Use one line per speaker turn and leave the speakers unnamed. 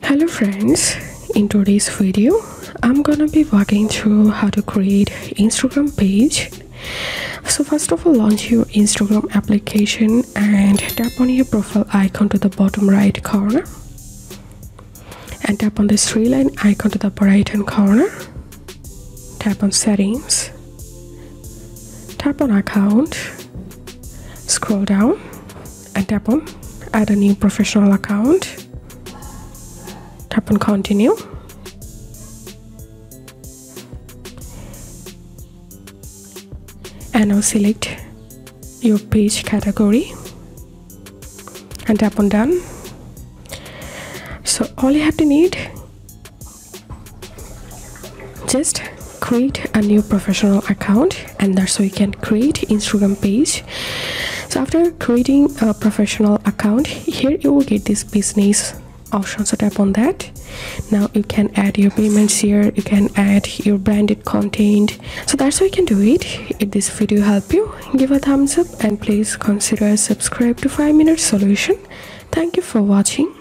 Hello friends, in today's video I'm gonna be walking through how to create Instagram page. So first of all, launch your Instagram application and tap on your profile icon to the bottom right corner and tap on this three line icon to the right hand corner. Tap on settings, tap on account, scroll down and tap on add a new professional account. Tap on continue. And now select your page category and tap on done. So all you have to need, just create a new professional account, and that's how you can create Instagram page. So after creating a professional account, here you will get this business option, so tap on that. Now you can add your payments here, you can add your branded content. So that's how you can do it. If this video helped you, give a thumbs up and please consider subscribe to 5 Minute Solution. Thank you for watching.